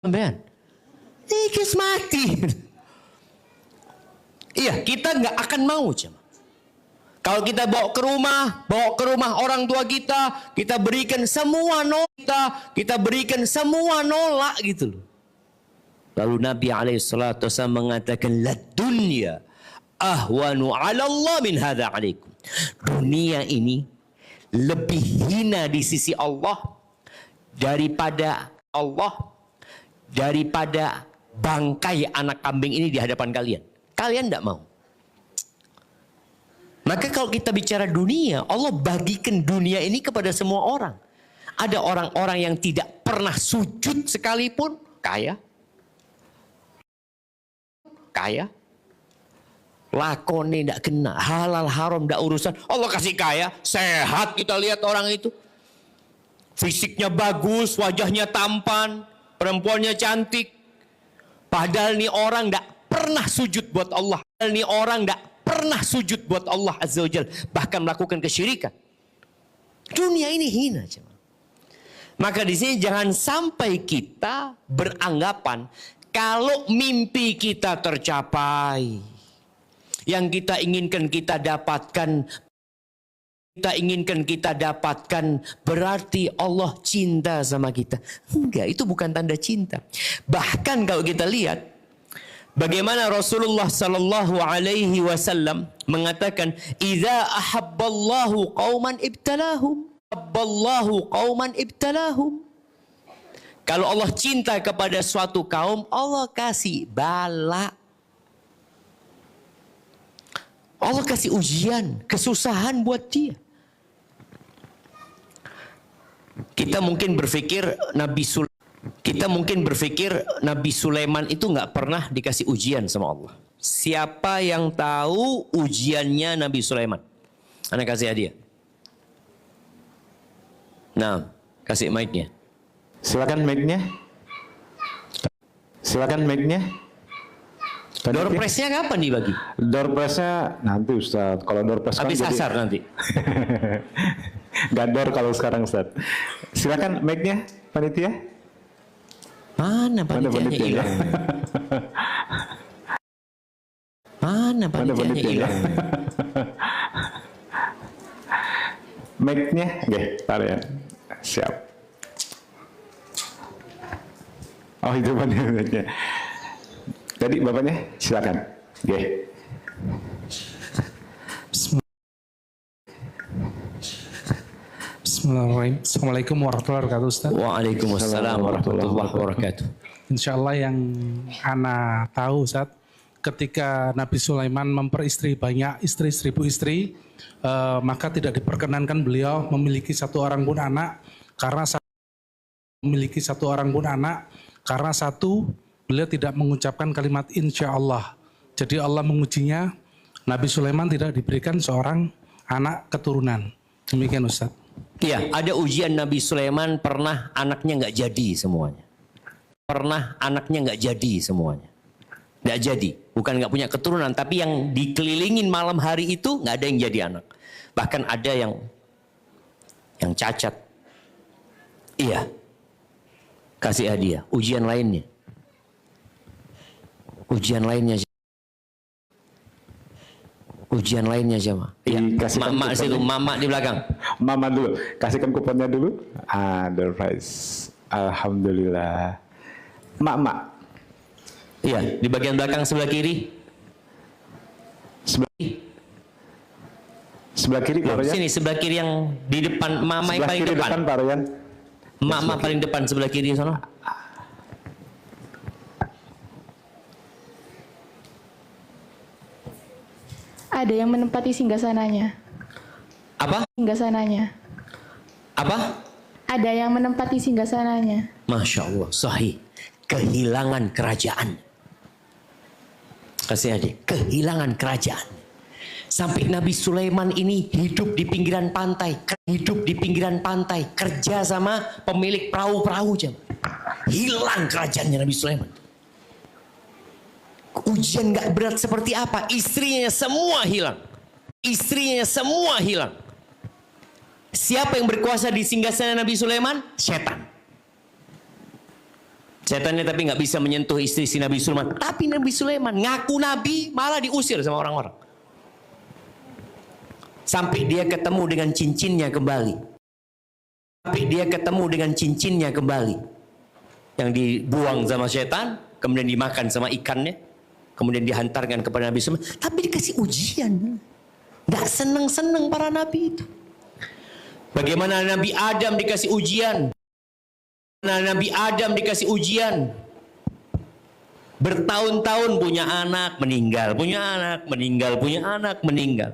Ben, ikis mati. Iya, kita nggak akan mau cuma. Kalau kita bawa ke rumah orang tua kita berikan semua kita berikan semua nolak gitu loh. Lalu Nabi SAW mengatakan, la dunya ahwanu ala Allah min hadha alaikum. Dunia ini lebih hina di sisi Allah daripada bangkai anak kambing ini di hadapan kalian. Kalian tidak mau. Maka kalau kita bicara dunia, Allah bagikan dunia ini kepada semua orang. Ada orang-orang yang tidak pernah sujud sekalipun, kaya. Lakone tidak kena, halal haram tidak urusan. Allah kasih kaya, sehat kita lihat orang itu. Fisiknya bagus, wajahnya tampan, perempuannya cantik. Padahal nih orang tidak pernah sujud buat Allah. Padahal nih orang tidak pernah sujud buat Allah Azza wa Jalla, bahkan melakukan kesyirikan. Dunia ini hina. Maka di sini jangan sampai kita beranggapan kalau mimpi kita tercapai, yang kita inginkan kita dapatkan, berarti Allah cinta sama kita. Enggak, itu bukan tanda cinta. Bahkan kalau kita lihat bagaimana Rasulullah sallallahu alaihi wasallam mengatakan, "Idza ahabballahu qauman ibtalahum." Kalau Allah cinta kepada suatu kaum, Allah kasih bala. Allah kasih ujian, kesusahan buat dia. Kita mungkin berpikir Nabi Sulaiman itu nggak pernah dikasih ujian sama Allah. Siapa yang tahu ujiannya Nabi Sulaiman? Anda kasih hadiah. Nah, kasih mic-nya. Silakan mic-nya. Door prize-nya kapan dibagi? Door prize-nya nanti Ustaz. Kalau door prize habis kan asar nanti. Gak door kalau sekarang Ustaz. Silakan mic-nya, panitia. Mana panitianya hilang? Mana panitianya hilang? Mic-nya, oke, taruh ya. Siap. Oh, itu panitianya. Tadi bapaknya, silakan. Oke. Bismillahirrahmanirrahim. Assalamualaikum warahmatullahi wabarakatuh, Ustaz. Waalaikumsalam warahmatullahi wabarakatuh. Insya Allah yang ana tahu, Ustaz, ketika Nabi Sulaiman memperistri banyak istri, 1000 istri, maka tidak diperkenankan beliau memiliki satu orang pun anak karena satu beliau tidak mengucapkan kalimat insya Allah. Jadi Allah mengujinya, Nabi Sulaiman tidak diberikan seorang anak keturunan. Demikian Ustaz. Iya, ada ujian Nabi Sulaiman, pernah anaknya nggak jadi semuanya. Nggak jadi, bukan nggak punya keturunan, tapi yang dikelilingin malam hari itu nggak ada yang jadi anak. Bahkan ada yang cacat. Iya, kasih hadiah. Ujian lainnya jemaah. Iya, mama situ, mama di belakang. Mama dulu, kasihkan kuponnya dulu. Door prize. Alhamdulillah. Mak. Iya, di bagian belakang sebelah kiri. Sebelah kiri, Pak Royan. Sini sebelah kiri yang di depan, mama yang paling depan. Pak Royan. Mama paling depan sebelah kiri sana. Ada yang menempati singgasananya. Apa? Singgasananya. Apa? Ada yang menempati singgasananya. Masya Allah, sahih. Kehilangan kerajaan. Kasih adik, kehilangan kerajaan. Sampai Nabi Sulaiman ini hidup di pinggiran pantai, kerja sama pemilik perahu-perahu jam. Hilang kerajaannya Nabi Sulaiman. Ujian gak berat seperti apa? Istrinya semua hilang. Siapa yang berkuasa di singgasana Nabi Sulaiman? Setan. Setannya tapi nggak bisa menyentuh istri si Nabi Sulaiman. Tapi Nabi Sulaiman ngaku Nabi malah diusir sama orang-orang. Sampai dia ketemu dengan cincinnya kembali. Sampai dia ketemu dengan cincinnya kembali. Yang dibuang sama setan, kemudian dimakan sama ikannya, kemudian dihantarkan kepada Nabi Sulaiman. Tapi dikasih ujian. Nggak seneng-seneng para nabi itu. Bagaimana Nabi Adam dikasih ujian? Nabi Adam dikasih ujian. Bertahun-tahun punya anak, meninggal, punya anak, meninggal, punya anak, meninggal.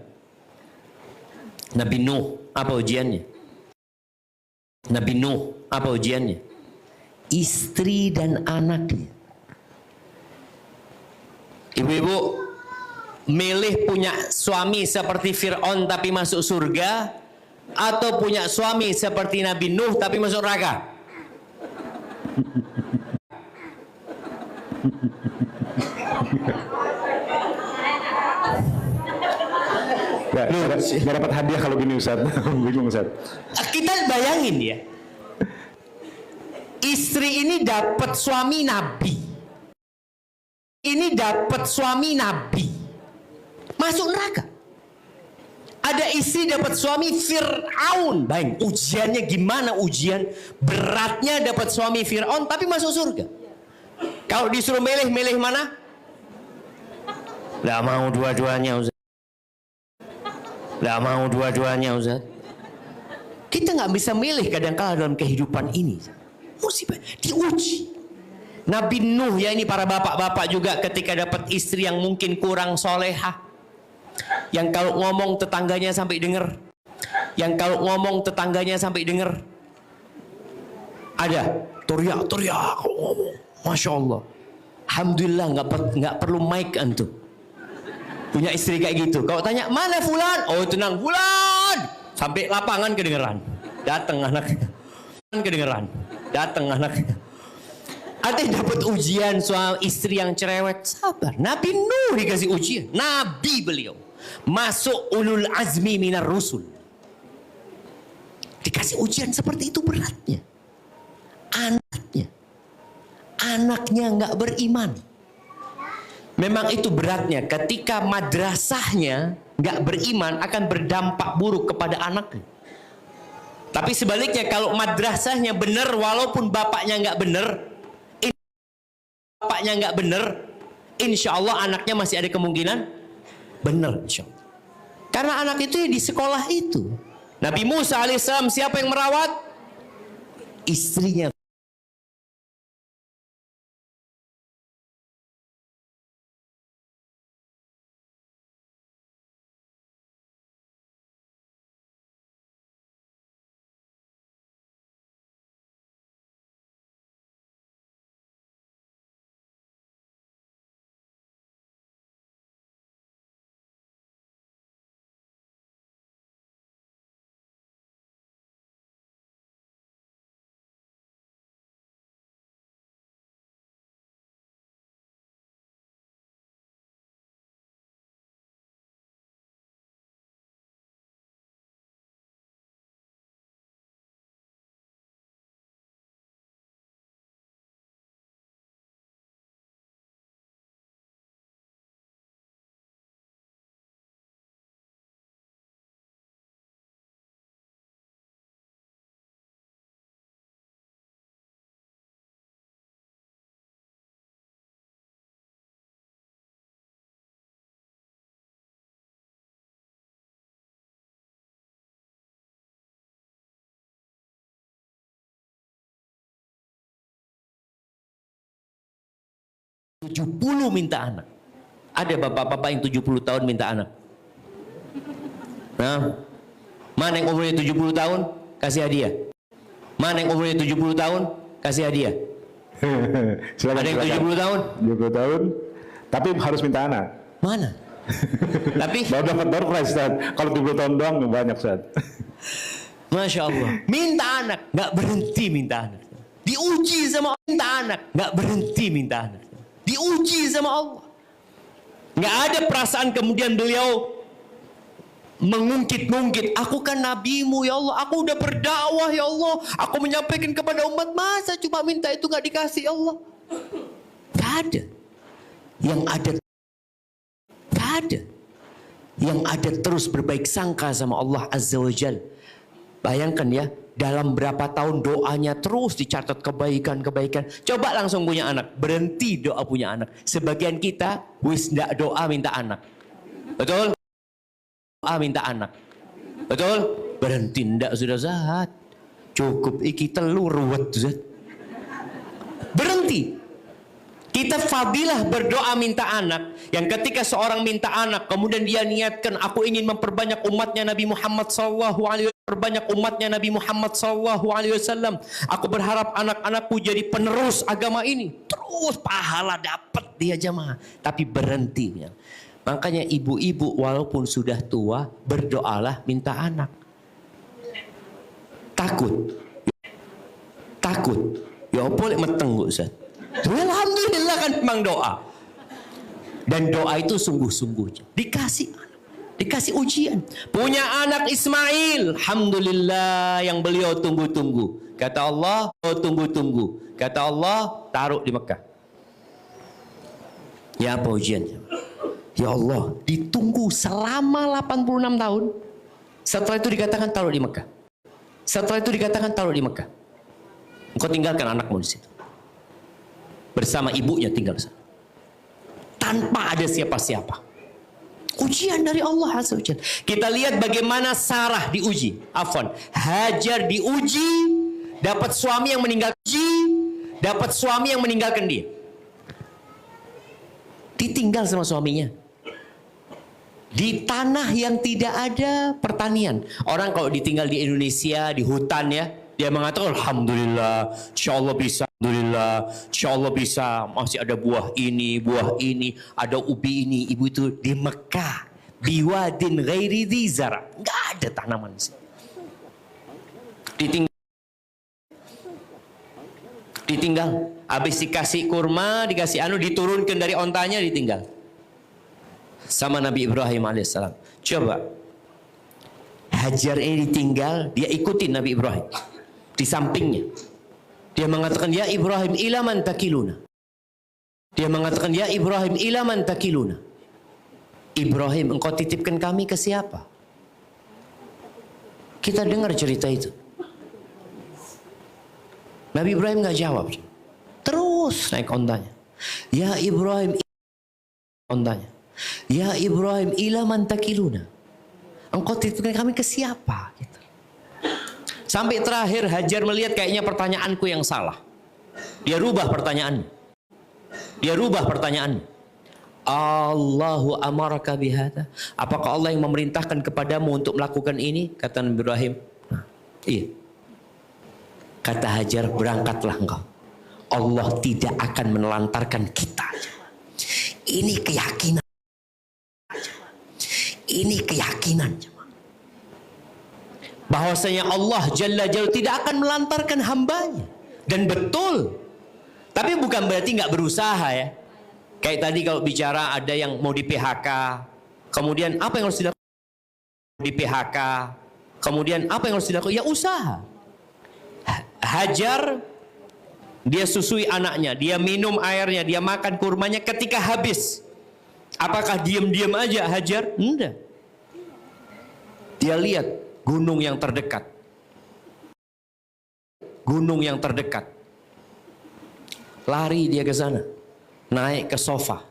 Nabi Nuh, apa ujiannya? Nabi Nuh, apa ujiannya? Istri dan anaknya. Ibu-ibu, milih punya suami seperti Fir'aun tapi masuk surga, atau punya suami seperti Nabi Nuh tapi masuk neraka? Gak dapat hadiah kalau gini Ustaz. Bingung Ustaz. Kita bayangin ya, istri ini dapat suami Nabi, ini dapat suami Nabi, masuk neraka. Ada istri dapat suami Fir'aun. Baik, ujiannya gimana? Ujian beratnya dapat suami Fir'aun tapi masuk surga. Kalau disuruh milih mana? Gak mau dua-duanya Ustaz. Gak mau dua-duanya Ustaz. Kita nggak bisa milih kadang-kala dalam kehidupan ini. Musibah, diuji. Nabi Nuh ya, ini para bapak-bapak juga ketika dapat istri yang mungkin kurang solehah, yang kalau ngomong tetangganya sampai dengar, yang kalau ngomong tetangganya sampai dengar, ada teriak-teriak kalau ngomong, masya Allah, alhamdulillah nggak perlu mic antum. Punya istri kayak gitu. Kalau tanya mana Fulan, oh tenang Fulan, sampai lapangan kedengeran, datang anaknya, kedengeran, datang anaknya. Artinya dapat ujian soal istri yang cerewet, sabar. Nabi Nuh dikasih ujian, Nabi beliau masuk ulul azmi minar rusul, dikasih ujian seperti itu beratnya. Anaknya nggak beriman. Memang itu beratnya. Ketika madrasahnya nggak beriman akan berdampak buruk kepada anaknya. Tapi sebaliknya kalau madrasahnya benar, walaupun bapaknya nggak benar, insya Allah anaknya masih ada kemungkinan benar, insya Allah. Karena anak itu ya di sekolah itu. Nabi Musa alaihissalam siapa yang merawat? Istrinya. Puluh minta anak. Ada bapak-bapak yang 70 tahun minta anak. Nah, mana yang umurnya 70 tahun kasih hadiah? Mana yang umurnya 70 tahun kasih hadiah? Silakan, ada yang silakan. 70 tahun? 70 tahun, tapi harus minta anak. Mana? Tapi baru dapat baru kelas Ustaz. Kalau 70 tahun doang banyak Ustaz. Masya Allah, minta anak, nggak berhenti minta anak. Diuji sama Allah, minta anak, nggak berhenti minta anak. Diuji sama Allah. Nggak ada perasaan kemudian beliau mengungkit-ungkit, aku kan nabimu ya Allah, aku udah berdakwah ya Allah, aku menyampaikan kepada umat, masa cuma minta itu nggak dikasih ya Allah? Gak ada. Yang ada, gak ada. Yang ada terus berbaik sangka sama Allah Azza wa Jal. Bayangkan ya, dalam berapa tahun doanya terus dicatat kebaikan-kebaikan. Coba langsung punya anak, berhenti doa punya anak. Sebagian kita wis ndak doa minta anak. Betul? Doa minta anak. Betul? Berhenti ndak sudah Zat. Cukup iki telur ruwet Zat. Berhenti. Kita fadilah berdoa minta anak, yang ketika seorang minta anak, kemudian dia niatkan, aku ingin memperbanyak umatnya Nabi Muhammad SAW, perbanyak umatnya Nabi Muhammad SAW. Aku berharap anak-anakku jadi penerus agama ini. Terus pahala dapat dia jamaah, tapi berhenti. Makanya ibu-ibu walaupun sudah tua, berdoalah minta anak. Takut. Ya boleh meteng Ustaz. Alhamdulillah kan memang doa. Dan doa itu sungguh-sungguh. Dikasih ujian. Punya anak Ismail. Alhamdulillah yang beliau tunggu-tunggu. Kata Allah, tunggu-tunggu. Kata Allah, taruh di Mekah. Ya apa ujiannya? Ya Allah, ditunggu selama 86 tahun. Setelah itu dikatakan taruh di Mekah. Setelah itu dikatakan taruh di Mekah. Engkau tinggalkan anakmu di situ. Bersama ibunya tinggal sana. Tanpa ada siapa-siapa. Ujian dari Allah Azza wa Jalla. Kita lihat bagaimana Sarah diuji. Hajar diuji, dapat suami yang meninggalkan dia. Ditinggal sama suaminya. Di tanah yang tidak ada pertanian. Orang kalau ditinggal di Indonesia, di hutan ya, dia mengatakan Alhamdulillah, insya Allah bisa. Alhamdulillah, insya Allah bisa. Masih ada buah ini, ada ubi ini. Ibu itu di Mekah, biwadin ghairi dzara, nggak ada tanaman. Ditinggal. Habis dikasih kurma, dikasih diturunkan dari ontanya, ditinggal. Sama Nabi Ibrahim alaihissalam. Coba, Hajar ini ditinggal, dia ikutin Nabi Ibrahim di sampingnya. Dia mengatakan, ya Ibrahim ilaman takiluna. Dia mengatakan, ya Ibrahim ilaman takiluna. Ibrahim, engkau titipkan kami ke siapa? Kita dengar cerita itu. Nabi Ibrahim nggak jawab. Terus naik ontanya. Ya Ibrahim, ontanya. Ya Ibrahim ilaman takiluna. Engkau titipkan kami ke siapa? Gitu. Sampai terakhir Hajar melihat kayaknya pertanyaanku yang salah. Dia rubah pertanyaannya. Allahu amaraka bihada. Apakah Allah yang memerintahkan kepadamu untuk melakukan ini? Kata Nabi Ibrahim. Iya. Kata Hajar, berangkatlah engkau. Allah tidak akan menelantarkan kita. Ini keyakinan. Bahwasanya Allah Jalla Jalla tidak akan melantarkan hambanya. Dan betul. Tapi bukan berarti nggak berusaha ya. Kayak tadi kalau bicara ada yang mau di PHK. Kemudian apa yang harus dilakukan? Di PHK. Kemudian apa yang harus dilakukan? Ya usaha. Hajar, dia susui anaknya. Dia minum airnya. Dia makan kurmanya ketika habis. Apakah diam-diam aja Hajar? Enggak. Dia lihat gunung yang terdekat. Lari dia ke sana. Naik ke sofa.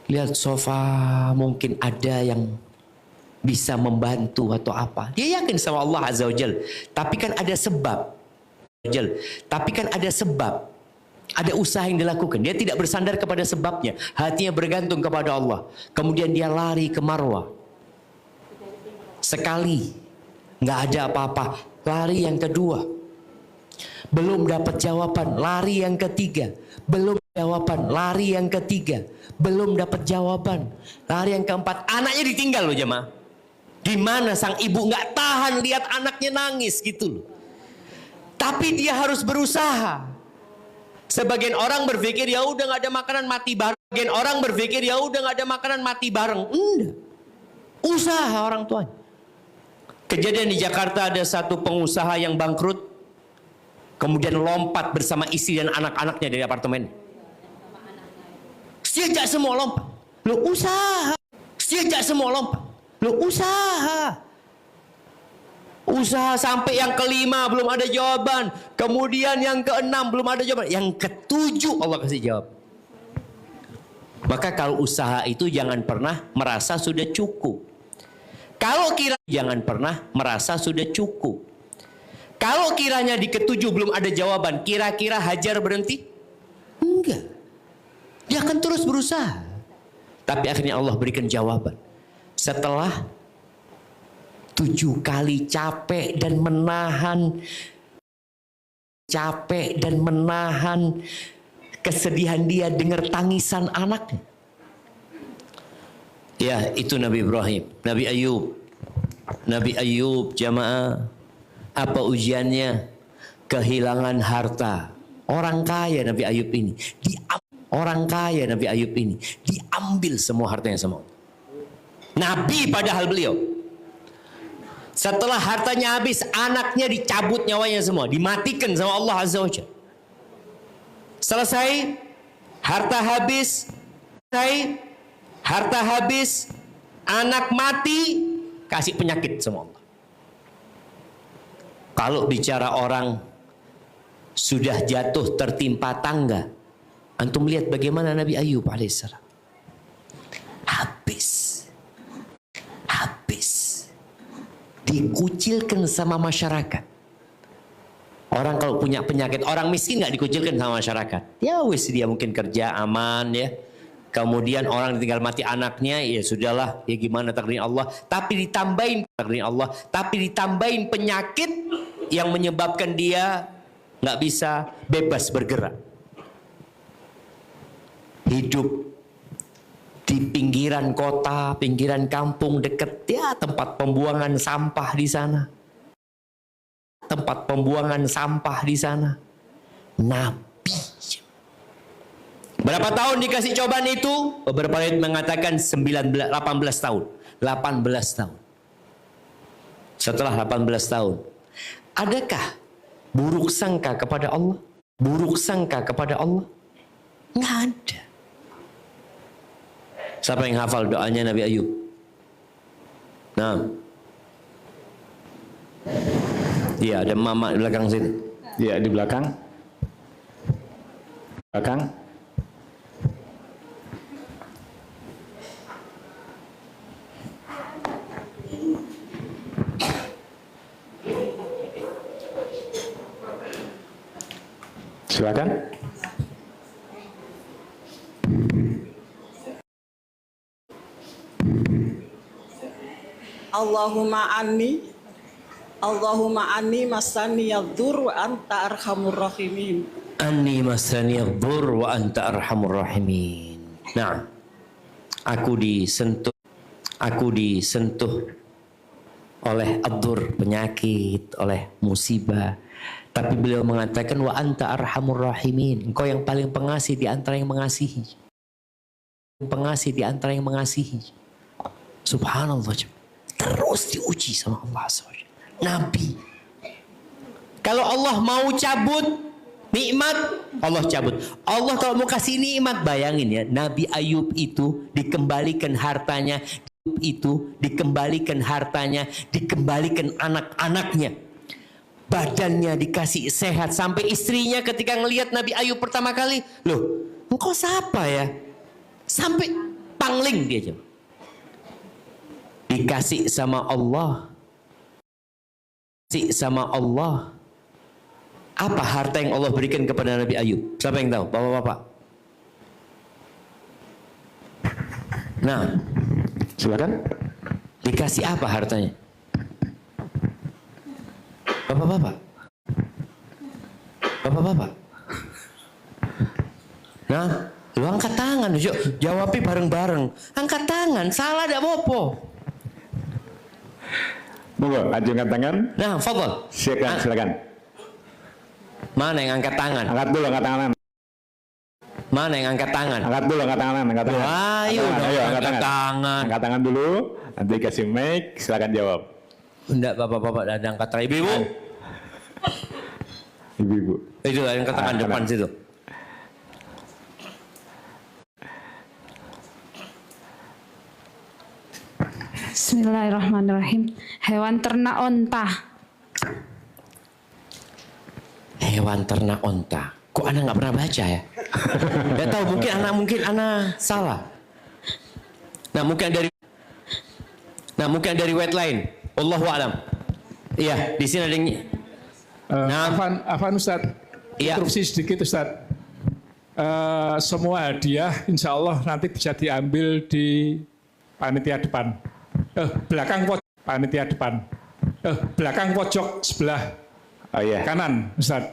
Lihat sofa, mungkin ada yang bisa membantu atau apa. Dia yakin sama Allah Azza wa Jalla. Tapi kan ada sebab. Ada usaha yang dilakukan. Dia tidak bersandar kepada sebabnya. Hatinya bergantung kepada Allah. Kemudian dia lari ke Marwah. Sekali, nggak ada apa-apa. Lari yang kedua, belum dapat jawaban. Lari yang ketiga, belum jawaban. Lari yang ketiga, belum dapat jawaban. Lari yang keempat, anaknya ditinggal loh jemaah. Di mana sang ibu nggak tahan lihat anaknya nangis gitu loh. Tapi dia harus berusaha. Sebagian orang berpikir ya udah nggak ada makanan mati bareng. Sebagian orang berpikir ya udah nggak ada makanan mati bareng. Enggak. Usaha orang tuanya. Kejadian di Jakarta, ada satu pengusaha yang bangkrut, kemudian lompat bersama istri dan anak-anaknya dari apartemen. Sejak semua lompat. Lo usaha. Sejak semua lompat. Lo usaha. Usaha sampai yang kelima belum ada jawaban. Kemudian yang keenam belum ada jawaban. Yang ketujuh Allah kasih jawab. Maka kalau usaha itu jangan pernah merasa sudah cukup. Kalau kira jangan pernah merasa sudah cukup. Kalau kiranya di ketujuh belum ada jawaban, kira-kira hajar berhenti? Enggak. Dia akan terus berusaha. Tapi akhirnya Allah berikan jawaban. Setelah 7 kali capek dan menahan kesedihan dia dengar tangisan anaknya. Ya, itu Nabi Ibrahim, Nabi Ayub. Nabi Ayub, jamaah, apa ujiannya? Kehilangan harta. Orang kaya Nabi Ayub ini, diambil semua hartanya sama Allah. Nabi padahal beliau. Setelah hartanya habis, anaknya dicabut nyawanya semua, dimatikan sama Allah Azza wa Jalla. Selesai, harta habis, anak mati, kasih penyakit sama Allah. Kalau bicara orang sudah jatuh tertimpa tangga, antum lihat bagaimana Nabi Ayub alaihissalam. Habis. Dikucilkan sama masyarakat. Orang kalau punya penyakit, orang miskin nggak dikucilkan sama masyarakat. Ya wis, dia mungkin kerja aman ya. Kemudian orang tinggal mati anaknya, ya sudahlah, ya gimana takdir Allah. Tapi ditambahin penyakit yang menyebabkan dia nggak bisa bebas bergerak. Hidup di pinggiran kota, pinggiran kampung dekat ya tempat pembuangan sampah di sana. Nabi. Berapa tahun dikasih cobaan itu? Beberapa ayat mengatakan 18 tahun. 18 tahun. Setelah 18 tahun, adakah buruk sangka kepada Allah? Nggak ada. Siapa yang hafal doanya Nabi Ayub? Nah. Iya, ada mama di belakang sini. Iya, di belakang. Silakan. Allahumma anni masani yadhur wa anta arhamur rahimin. Anni masani yadhur wa anta arhamur rahimin. Nah, aku disentuh oleh adur, penyakit, oleh musibah. Tapi beliau mengatakan wa anta arhamur rahimin. Engkau yang paling pengasih di antara yang mengasihi. Subhanallah. Terus diuji sama Allah SWT. Nabi. Kalau Allah mau cabut nikmat, Allah cabut. Allah kalau mau kasih nikmat, bayangin ya, Nabi Ayub itu dikembalikan hartanya, dikembalikan anak-anaknya. Badannya dikasih sehat. Sampai istrinya ketika ngelihat Nabi Ayub pertama kali, loh, engkau siapa ya? Sampai pangling dia. Dikasih sama Allah. Apa harta yang Allah berikan kepada Nabi Ayub? Siapa yang tahu? Bapak-bapak. Nah, Silakan. dikasih apa hartanya? Bapak-bapak. Nah, lu angkat tangan, yuk jawabnya bareng-bareng. Angkat tangan, salah tidak apa-apa. Monggo, ajungkan tangan. Nah, fadhal. Silakan. Mana yang angkat tangan? Angkat dulu, angkat tangan. Mana yang angkat tangan? Angkat dulu, angkat tangan. Ayo, angkat tangan. Angkat tangan dulu. Nanti kasih mic, silakan jawab. Enggak, bapak-bapak ada angkat tangan. Ibu-ibu. Ibu-ibu. Itu yang katakan depan situ. Bismillahirrahmanirrahim. Hewan ternak onta. Hewan ternak onta. Kok anak nggak pernah baca ya? Gak tahu, mungkin anak salah. Nah mungkin dari wet line. Allahu a'lam. Iya, di sini ada yang. Afan Ustaz, Iya. interupsi sedikit Ustaz. Semua hadiah insya Allah nanti bisa diambil di panitia depan. Belakang pojok panitia depan. Belakang pojok sebelah Oh iya. kanan Ustaz.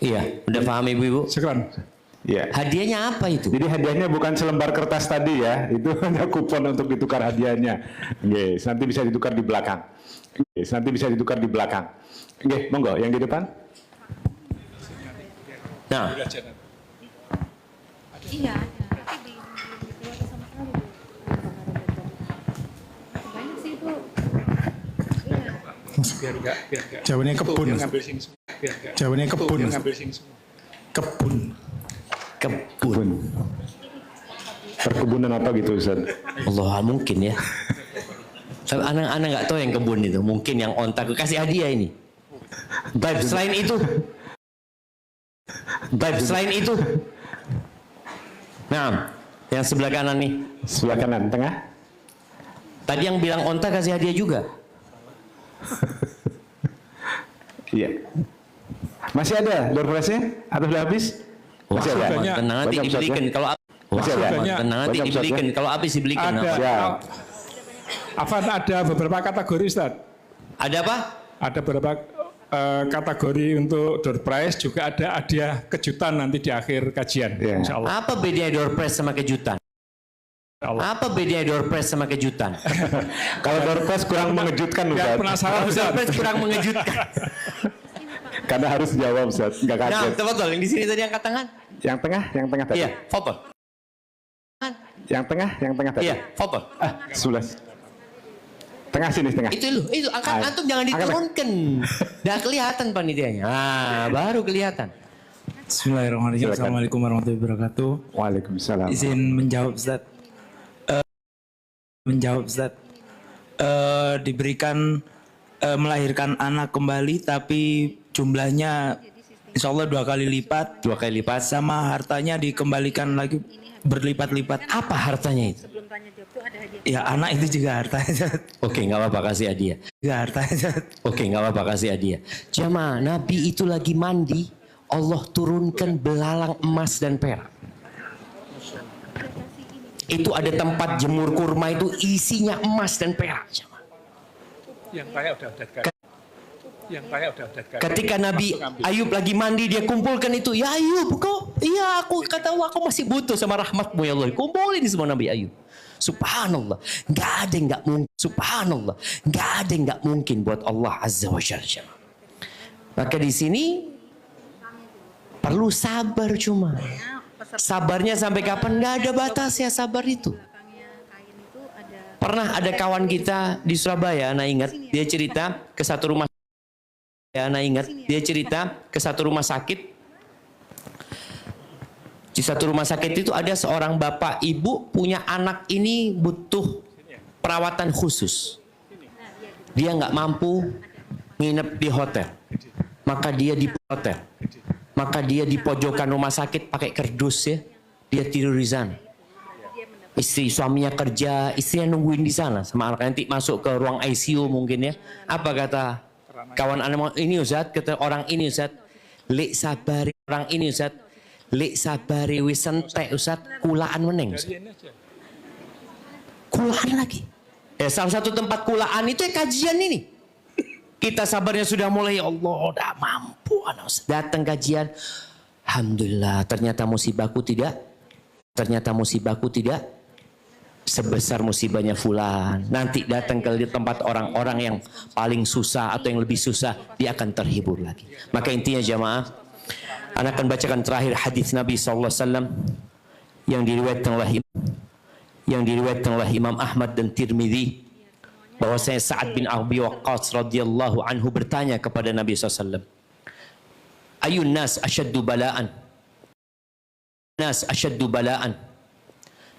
Iya, udah paham ibu-ibu? Sekarang. Iya. Hadiahnya apa itu? Jadi hadiahnya bukan selembar kertas tadi ya, itu hanya kupon untuk ditukar hadiahnya. Yes, nanti bisa ditukar di belakang. Yes, nanti bisa ditukar di belakang. Oke, monggo yang di depan. Nah, Iya. Jawabannya kebun. Jawabannya kebun. Kebun. kebun. Perkebunan apa gitu Ustaz? Allah, mungkin ya. Tapi anak-anak nggak tahu yang kebun itu. Mungkin yang onta. Aku kasih hadiah ini. Baik, selain itu. Nah, yang sebelah kanan nih. Sebelah kanan, tengah. Tadi yang bilang onta kasih hadiah juga. Iya. Masih ada door prize-nya? Atau sudah habis? Wah, Masih ada? tenang nanti Banyak, Ustaz, dibelikan. ya? Kalau Masih ada? tenang nanti Banyak, Ustaz, ya? dibelikan. Kalau habis dibelikan. Ada. Apa? Ya. Afan ada beberapa kategori Ustaz. Ada apa? Ada beberapa kategori untuk door prize, juga ada hadiah kejutan nanti di akhir kajian. Ya. Insya Allah. Apa bedanya door prize sama kejutan? Apa bedanya door prize sama kejutan? Kalau door prize kurang mengejutkan Biar Ustaz. penasaran Door Ustaz. prize kurang mengejutkan. Karena harus jawab Ustaz, nggak Nah, kaget. tafadhol, yang di sini tadi angkat tangan. Yang tengah tadi. Iya, foto. Yang tengah tadi. Iya, foto. Sebelah. Tengah sini, tengah. Itu angkat antum jangan Angkat. diturunkan. Udah kelihatan panitianya. Nah, baru kelihatan. Bismillahirrahmanirrahim. Silakan. Assalamualaikum warahmatullahi wabarakatuh. Waalaikumsalam. Izin menjawab Ustaz. Diberikan melahirkan anak kembali tapi jumlahnya insya Allah 2 kali lipat. 2 kali lipat. Sama hartanya dikembalikan lagi berlipat-lipat. Apa hartanya itu? Ya anak itu juga hartanya. Oke, nggak apa-apa kasih hadiah. Juga hartanya. Oke, nggak apa-apa kasih hadiah. Jamaah, Nabi itu lagi mandi, Allah turunkan belalang emas dan perak. Itu ada tempat jemur kurma itu isinya emas dan perak. Jamaah. Yang tanya udah Ketika Nabi Ayub lagi mandi, dia kumpulkan itu. Ya Ayub, aku masih butuh sama rahmatmu ya Allah. Kumpulin semua Nabi Ayub. Subhanallah, nggak ada yang nggak mungkin. Subhanallah, nggak ada yang nggak mungkin buat Allah Azza wa Jalla. Maka di sini perlu sabar cuma. Sabarnya sampai kapan? Nggak ada batas ya sabar itu. Pernah ada kawan kita di Surabaya, dia cerita ke satu rumah. Dia cerita ke satu rumah sakit. Di satu rumah sakit itu ada seorang bapak ibu punya anak ini butuh perawatan khusus. Dia nggak mampu nginep di hotel. Maka dia di pojokan rumah sakit pakai kerdus ya. Dia tidur di sana. Suaminya kerja, istrinya nungguin di sana sama anak, nanti masuk ke ruang ICU mungkin ya. Apa kata kawan anak ini Ustaz, kata orang ini Ustaz, lek sabari orang ini Ustaz, lek sabari wis entek Ustaz, kulaan meneng Ustaz. Kulaan lagi. Salah satu tempat kulaan itu kajian ini. Kita sabarnya sudah mulai, ya Allah udah mampu anak Ustaz. Datang kajian, alhamdulillah ternyata musibahku tidak sebesar musibahnya fulan. Nanti datang ke tempat orang-orang yang paling susah atau yang lebih susah, dia akan terhibur lagi. Maka intinya jamaah, anak akan bacakan terakhir hadis Nabi SAW yang diriwayatkan oleh Imam Ahmad dan Tirmidzi bahwasanya Sa'ad bin Abi Waqqas radhiyallahu anhu bertanya kepada Nabi SAW, ayun nas asyaddu bala'an, nas asyaddu bala'an,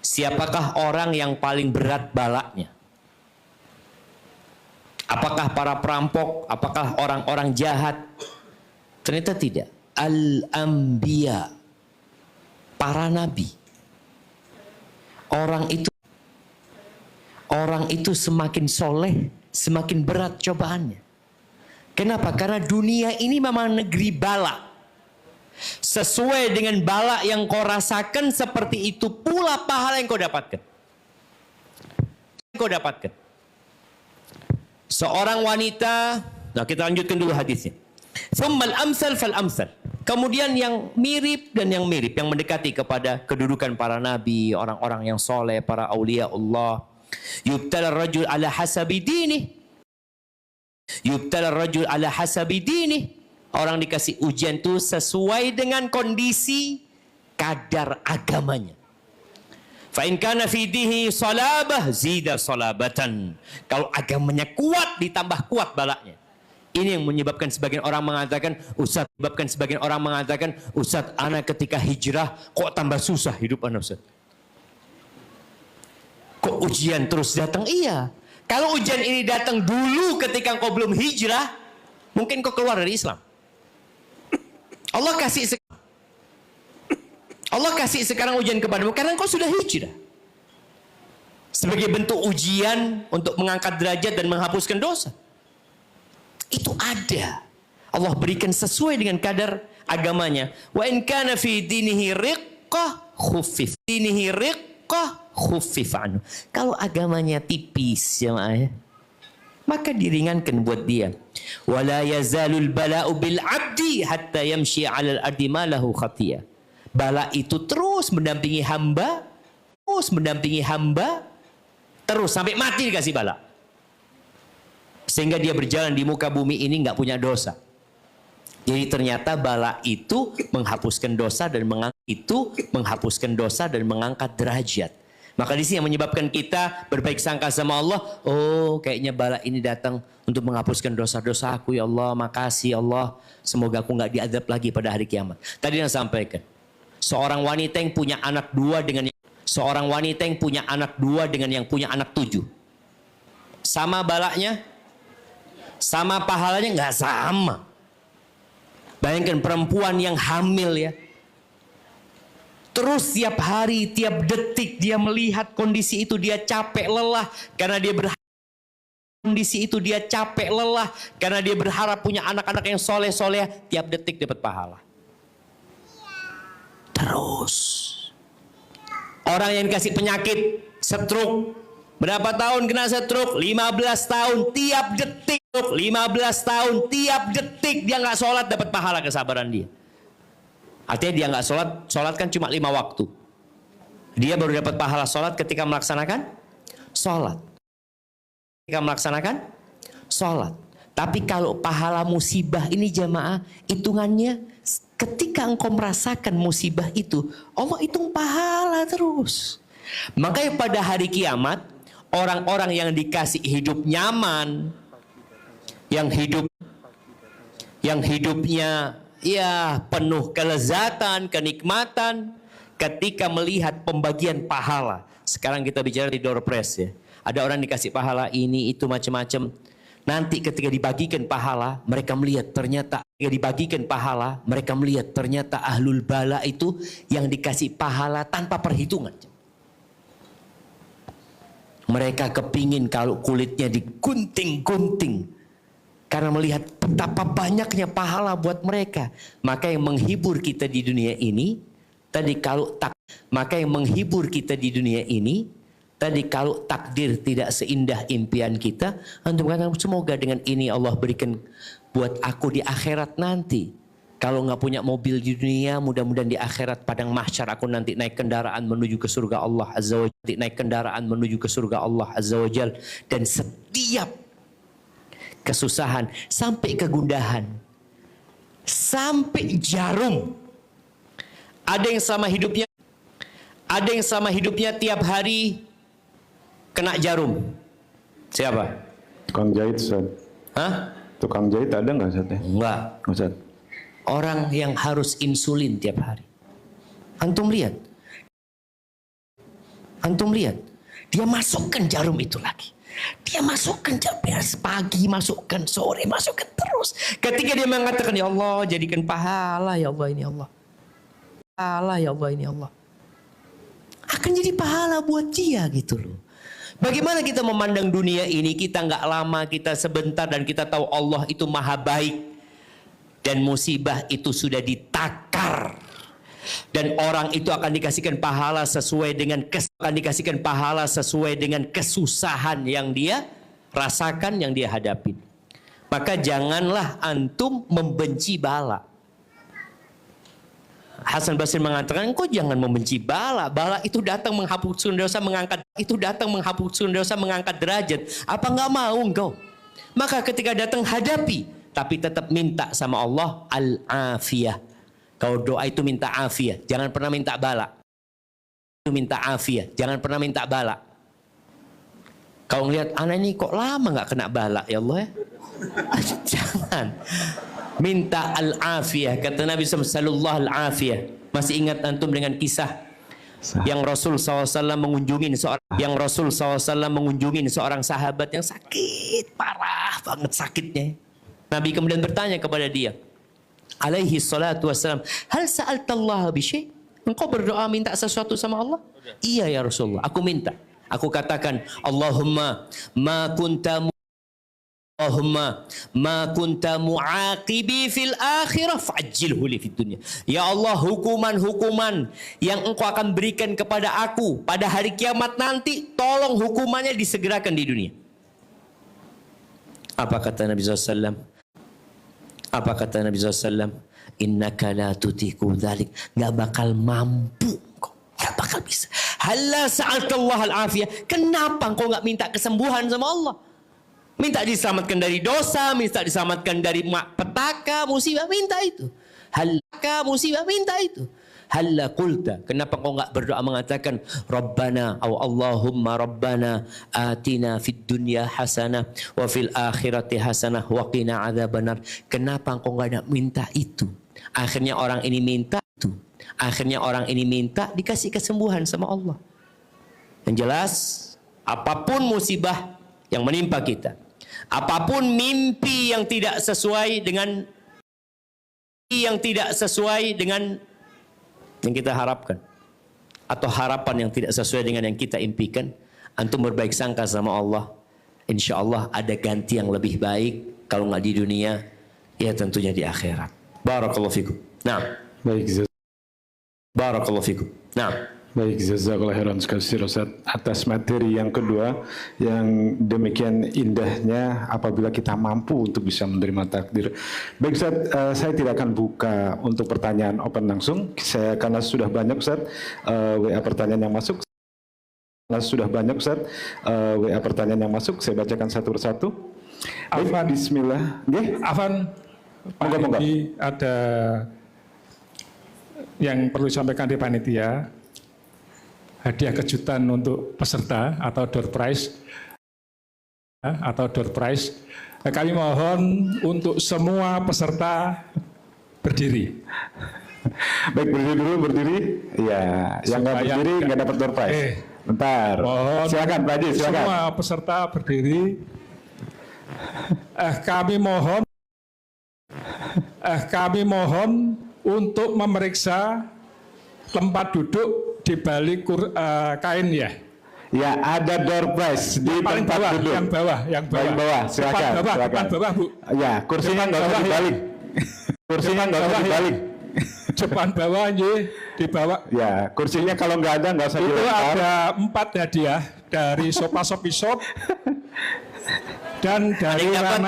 siapakah orang yang paling berat balaknya? Apakah para perampok? Apakah orang-orang jahat? Ternyata tidak. Al-Anbiya, para nabi. Orang itu semakin soleh, semakin berat cobaannya. Kenapa? Karena dunia ini memang negeri bala. Sesuai dengan bala yang kau rasakan, seperti itu pula pahala yang kau dapatkan. Seorang wanita, nah kita lanjutkan dulu hadisnya. Thummal amsal fal amsal. Kemudian yang mirip dan yang mirip, yang mendekati kepada kedudukan para nabi, orang-orang yang soleh, para aulia Allah. Yubtala rajul ala hasabi dinih. Yubtala rajul ala hasabi dinih. Orang dikasih ujian itu sesuai dengan kondisi kadar agamanya. Fa in kana fi dinihi salabah zida salabatan. Kalau agamanya kuat, ditambah kuat balaknya. Ini yang menyebabkan sebagian orang mengatakan, Ustaz, Ustaz, ana ketika hijrah kok tambah susah hidup ana, Ustaz. Kok ujian terus datang? Iya. Kalau ujian ini datang dulu ketika kau belum hijrah, mungkin kau keluar dari Islam. Allah kasih sekarang ujian kepadamu karena kau sudah hijrah. Sebagai bentuk ujian untuk mengangkat derajat dan menghapuskan dosa. Itu ada. Allah berikan sesuai dengan kadar agamanya. Wa in kana fi dinihi riqqah khuffif. Dinihi riqqah khuffif anhu. Kalau agamanya tipis jemaah, maka diringankan buat dia. Wala yazalul bala'u bil 'abdi hatta yamshi 'alal ardi ma lahu khatiyah. Bala itu terus mendampingi hamba, terus sampai mati dikasih bala. Sehingga dia berjalan di muka bumi ini nggak punya dosa. Jadi ternyata bala itu menghapuskan dosa dan mengangkat derajat. Maka di sini yang menyebabkan kita berbaik sangka sama Allah. Oh, kayaknya bala ini datang untuk menghapuskan dosa-dosa aku, ya Allah. Makasih Allah. Semoga aku nggak diadab lagi pada hari kiamat. Tadi yang sampaikan. Seorang wanita yang punya anak dua dengan yang punya anak 7. Sama balaknya? Sama pahalanya? Nggak sama. Bayangkan perempuan yang hamil ya. Terus tiap hari, tiap detik dia melihat kondisi itu, dia capek lelah karena dia berharap punya anak-anak yang soleh-soleh, tiap detik dapat pahala. Terus orang yang dikasih penyakit stroke, berapa tahun kena stroke? 15 tahun tiap detik. 15 tahun tiap detik dia nggak sholat, dapat pahala kesabaran dia. Artinya dia nggak sholat kan cuma 5 waktu. Dia baru dapat pahala sholat ketika melaksanakan sholat. Tapi kalau pahala musibah ini jamaah, hitungannya ketika engkau merasakan musibah itu, Allah hitung pahala terus. Makanya pada hari kiamat, orang-orang yang dikasih hidup nyaman, yang hidupnya ya penuh kelezatan, kenikmatan, ketika melihat pembagian pahala. Sekarang kita bicara di door prize ya. Ada orang dikasih pahala ini, itu, macam-macam. Nanti ketika dibagikan pahala, mereka melihat ternyata ahlul bala itu yang dikasih pahala tanpa perhitungan. Mereka kepingin kalau kulitnya digunting-gunting. Karena melihat betapa banyaknya pahala buat mereka. Maka yang menghibur kita di dunia ini, kalau takdir tidak seindah impian kita, untuk mengatakan semoga dengan ini Allah berikan buat aku di akhirat nanti. Kalau nggak punya mobil di dunia, mudah-mudahan di akhirat padang mahsyar aku nanti naik kendaraan menuju ke surga Allah Azza wa Jalla. Dan setiap kesusahan sampai kegundahan, sampai jarum. Ada yang sama hidupnya tiap hari kena jarum. Siapa? Tukang jahit, Ustaz. Hah? Tukang jahit ada nggak, Ustaz? Enggak. Ustaz. Orang yang harus insulin tiap hari. Antum lihat. Antum lihat. Dia masukkan jarum itu lagi. Dia masukkan pagi, masukkan sore, masukkan terus. Ketika dia mengatakan, ya Allah, jadikan pahala, ya Allah ini Allah. Pahala, ya Allah ini Allah. Akan jadi pahala buat dia gitu loh. Bagaimana kita memandang dunia ini, kita nggak lama, kita sebentar, dan kita tahu Allah itu maha baik. Dan musibah itu sudah ditakar. Dan orang itu akan dikasihkan pahala sesuai dengan kesusahan yang dia rasakan, yang dia hadapi. Maka janganlah antum membenci bala. Hasan Basri mengatakan, engkau jangan membenci bala. Bala itu datang menghapuskan dosa, mengangkat derajat. Apa nggak mau engkau? Maka ketika datang hadapi, tapi tetap minta sama Allah al-afiyah. Kau doa itu minta afiyah, jangan pernah minta bala. Minta afiyah, jangan pernah minta bala. Kau ngelihat anak ini kok lama nggak kena bala, ya Allah ya. Jangan. Minta al-afiyah. Kata Nabi sallallahu al-afiyah. Masih ingat antum dengan kisah yang Rasul SAW mengunjungi seorang sahabat yang sakit, parah banget sakitnya. Nabi kemudian bertanya kepada dia, alaihi salatu wassalam, hal sa'altallah bisyai? Engkau berdoa minta sesuatu sama Allah? Iya ya Rasulullah, aku minta. Aku katakan, Allahumma ma kunta mu'aqibi fil akhirah fa'ajjilhu li fid dunya. Ya Allah, hukuman-hukuman yang engkau akan berikan kepada aku pada hari kiamat nanti, tolong hukumannya disegerakan di dunia. Apa kata Nabi SAW? Apa kata Nabi SAW? Innaka la tutiku dhalik. Gak bakal mampu. Gak bakal bisa. Halla sa'altallah al-afiyah. Kenapa engkau gak minta kesembuhan sama Allah? Minta diselamatkan dari dosa, minta diselamatkan dari petaka, musibah, minta itu. Halaka, musibah, minta itu. Halla qulta, kenapa kau enggak berdoa mengatakan Rabbana atau Allahumma Rabbana atina fid dunya hasanah wa fil akhirati hasanah wa qina adzabannar. Kenapa engkau enggak minta itu? Akhirnya orang ini minta itu. Akhirnya orang ini minta dikasih kesembuhan sama Allah. Yang jelas, apapun musibah yang menimpa kita, apapun mimpi yang tidak sesuai dengan yang kita harapkan, atau harapan yang tidak sesuai dengan yang kita impikan, antum berbaik sangka sama Allah. Insya Allah ada ganti yang lebih baik. Kalau nggak di dunia, ya tentunya di akhirat. Barakallahu fikum. Nah, Baik, barakallahu fikum. Nah, baik, jazakallahu khairan sekali Ustaz atas materi yang kedua yang demikian indahnya apabila kita mampu untuk bisa menerima takdir. Baik Ustaz, saya tidak akan buka untuk pertanyaan open langsung. Karena sudah banyak Ustaz WA pertanyaan yang masuk. WA pertanyaan yang masuk, saya bacakan satu persatu. Baik, Afan. bismillah. Afan, Monggo. ini ada yang perlu disampaikan di panitia. Hadiah kejutan untuk peserta atau door prize. Kami mohon untuk semua peserta berdiri. Baik, berdiri. Ya, yang nggak Supaya berdiri nggak dapat door prize. Bentar. Mohon Silakan Pak Haji, silakan. semua peserta berdiri. Kami mohon untuk memeriksa tempat duduk di balik kain ya. Ya, ada door prize di Paling tempat bawah, duduk. yang Paling bawah, silakan. Depan bawah, Bu. Ya, kursinya nggak usah bawah, ya. dibalik. Kursinya nggak usah bawah, ya. dibalik. Depan bawah aja, di bawah. Ya, kursinya kalau nggak ada nggak usah Itu dilempar. ada 4 hadiah dari Sopa Sopi Shop dan dari Ada yang dapat?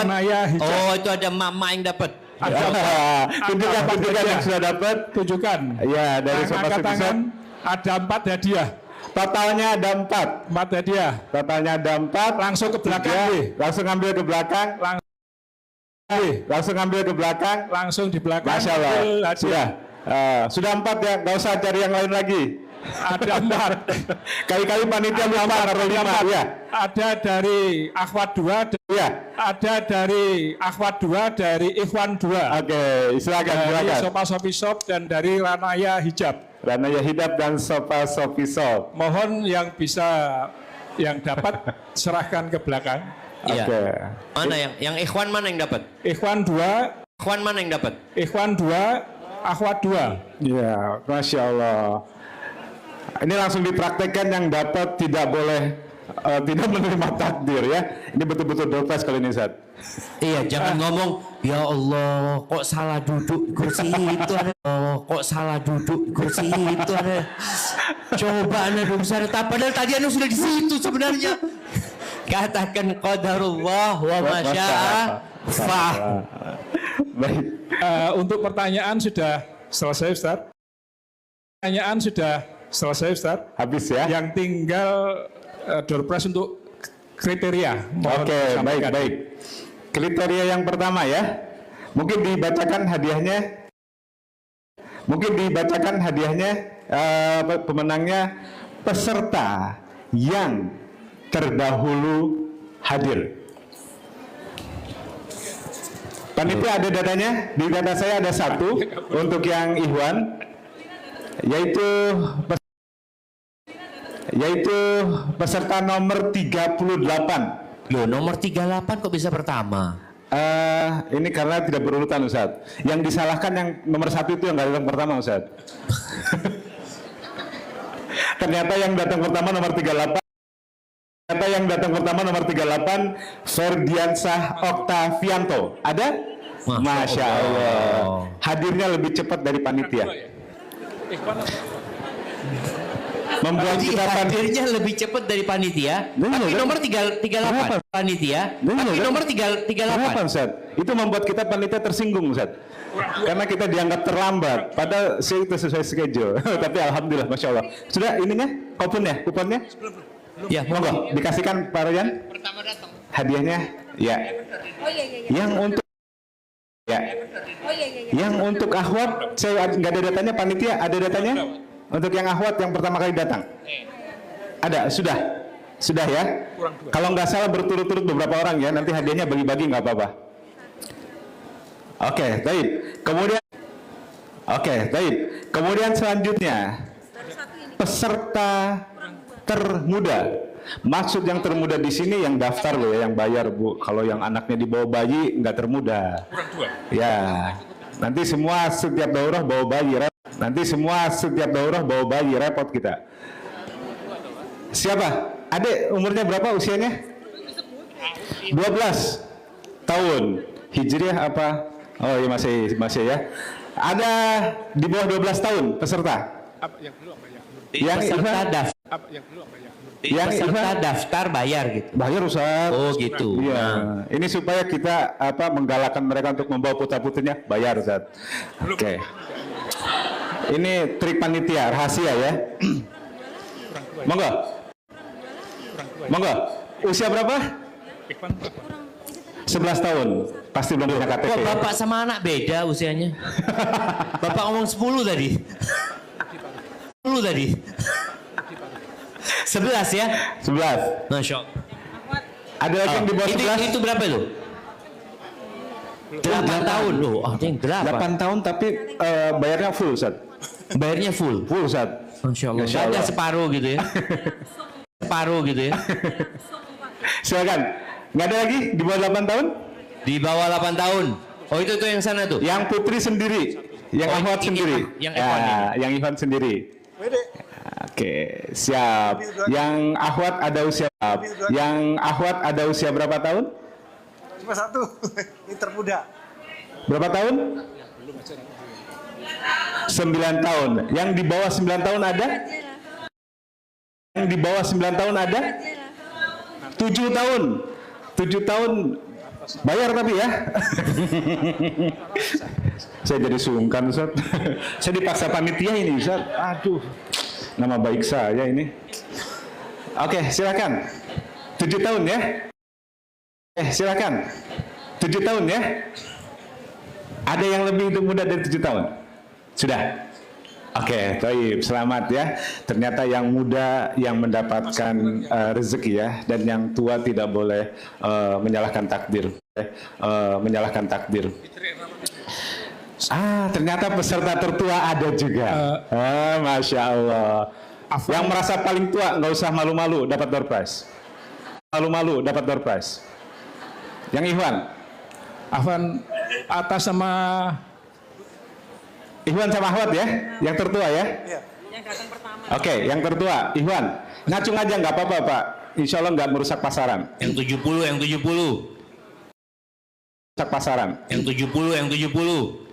Ranaya Hijab Oh, itu ada mama yang dapat. Tunjukkan yang sudah dapat. Tunjukkan. Ya, dari Sofa Angkat Sofi tangan. Shop. Ada 4 hadiah. Totalnya ada 4. 4 hadiah. Totalnya ada 4. Langsung ke belakang. Ya, Wi. langsung ambil ke belakang. Langsung ambil ke belakang. Langsung di belakang. Masya Allah. Ambil hadiah. Sudah 4 ya, nggak usah cari yang lain lagi. Ada 4. Kali-kali panitia lupa naruh 5 ya. Ada dari akhwat 2, Ya. ada dari akhwat 2, dari ikhwan 2. Oke, silakan Dari silakan. Sopa Sofi Shop dan dari Ranaya Hijab. Ranaya Hidap dan Sofa Sofi Shop. Mohon yang dapat serahkan ke belakang. Iya. Oke. Mana yang ikhwan mana yang dapat? Ikhwan 2, Ikhwan mana yang dapat? ikhwan 2, akhwat 2. Ya, Masya Allah. Ini langsung dipraktekkan, yang dapat tidak boleh tidak menerima takdir ya. Ini betul-betul dopas kali ini, Ustaz. Iya, jangan ngomong, ya Allah, kok salah duduk di kursi itu ada. Oh, kok salah duduk di kursi itu ada. Coba Anda dong, padahal tadi Anda sudah di situ sebenarnya. Katakan qadarullah wa masya'a fa'al. Baik. Untuk pertanyaan sudah selesai, Ustaz. Pertanyaan sudah selesai, Ustaz. Habis ya. Yang tinggal door prize untuk kriteria. Mohon Oke, disampaikan. baik. Kriteria yang pertama ya. Mungkin dibacakan hadiahnya. Pemenangnya peserta yang terdahulu hadir. Panitia ada datanya? Di data saya ada 1 untuk yang Ikhwan, yaitu peserta nomor 38. Loh, nomor 38 kok bisa pertama? Ini karena tidak berurutan, Ustaz. Yang disalahkan yang nomor 1 itu yang nggak datang pertama, Ustaz. Ternyata yang datang pertama nomor 38. Ferdiansah Oktavianto. Ada? Masya Allah. Hadirnya lebih cepat dari panitia. Membuat Jadi kita hadirnya lebih cepat dari panitia, tapi nomor 38 panitia, tapi nomor 38. Kenapa, Ustaz? Itu membuat kita panitia tersinggung, Ustaz. Karena kita dianggap terlambat, padahal itu sesuai schedule. Tapi alhamdulillah, Masya Allah. Sudah ininya, kuponnya? Ya, Monggo, dikasihkan Pak Royan. Hadiahnya, ya. Yang untuk Yang untuk akhwat, saya nggak ada datanya, panitia ada datanya? Untuk yang akhwat yang pertama kali datang? Ada, sudah ya? Kalau nggak salah berturut-turut beberapa orang ya, nanti hadiahnya bagi-bagi nggak apa-apa. Oke, baik. Kemudian selanjutnya, peserta termuda. Maksud yang termuda di sini yang daftar loh ya, yang bayar Bu. Kalau yang anaknya di bawah bayi nggak termuda. Ya, nanti semua setiap daurah bawa bayi repot kita. Siapa? Adik umurnya berapa usianya? 12 tahun. Hijriah apa? Oh iya masih ya. Ada di bawah 12 tahun peserta. Yang peserta daftar bayar gitu. Bayar, Ustaz. Oh gitu. Iya. Ini supaya kita menggalakkan mereka untuk membawa putra-putrinya bayar, Ustaz. Oke. Ini trik panitia rahasia ya. Monggo. Usia berapa? 11 tahun. Pasti belum punya KTP. Kok bapak sama anak beda usianya? Bapak ngomong 10 tadi. 11 ya? 11. Masya Allah. Ada lagi yang di bawah 11? Itu berapa itu? 8 tahun loh. Ada yang 8 tahun tapi bayarnya full, Ustaz. Bayarnya full. Full, Ustaz. Masya Allah. Masya Nggak ada Allah. separuh gitu ya? Separuh gitu ya? Silakan. Nggak ada lagi di bawah 8 tahun? Di bawah 8 tahun. Oh itu yang sana tuh? Yang putri sendiri, yang Oh, akhwat ini sendiri. yang Ikhwan ini. Yang Ikhwan sendiri. Oke, siap. Yang akhwat ada usia berapa tahun? Cuma 1, ini termuda. Berapa tahun? 9 tahun. Yang di bawah 9 tahun ada? Yang di bawah 9 tahun ada? 7 tahun. 7 tahun bayar tapi ya. Saya jadi sungkan, Ustaz. Saya dipaksa panitia ini, Ustaz. Aduh. Nama baik saya ini. Oke, silakan. 7 tahun ya. Silakan. 7 tahun ya. Ada yang lebih muda dari 7 tahun? Sudah. Oke, baik, selamat ya. Ternyata yang muda yang mendapatkan rezeki ya, dan yang tua tidak boleh menyalahkan takdir. Menyalahkan takdir. Ternyata peserta tertua ada juga. Masya Allah. Yang merasa paling tua nggak usah malu-malu, dapat door prize. Malu-malu dapat door prize. Yang Ikhwan. Afwan, atas sama Ikhwan sama Ahwat ya, yang tertua ya. Yang datang pertama. Oke, yang tertua, Ikhwan. Ngacung aja nggak apa-apa Pak. Insya Allah nggak merusak pasaran. Yang 70, yang 70. Merusak pasaran. Yang 70, yang 70.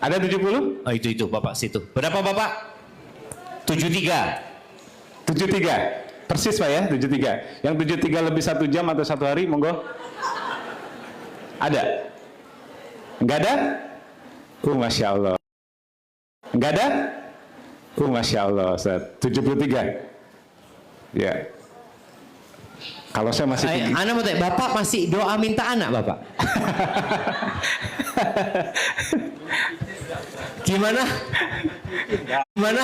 Ada 70? Oh itu Bapak situ. Berapa Bapak? 73. 73. Persis Pak ya, 73. Yang 73 lebih 1 jam atau 1 hari, monggo. Ada? Nggak ada? Masya Allah. Nggak ada? Masya Allah, Ustaz. 73. Ya. Kalau saya masih tinggi. Anak mau tanya, Bapak masih doa minta anak Bapak? Gimana? Gimana?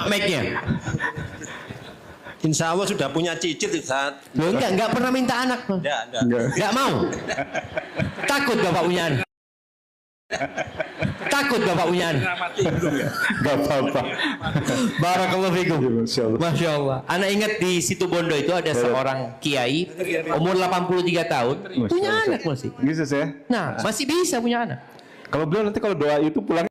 Mic-nya. Insya Allah sudah punya cicit Ustaz. Loh enggak pernah minta anak. Enggak mau. Takut Bapak punya anak. Takut Bapak punya anak. Gak apa-apa. Barakallahu fikum. Masya Allah. Masya Allah. Anak ingat di Situbondo itu ada seorang kiai umur 83 tahun punya anak masih. Gitu saya. Nah masih bisa punya anak. Kalau beliau nanti kalau doa itu pulang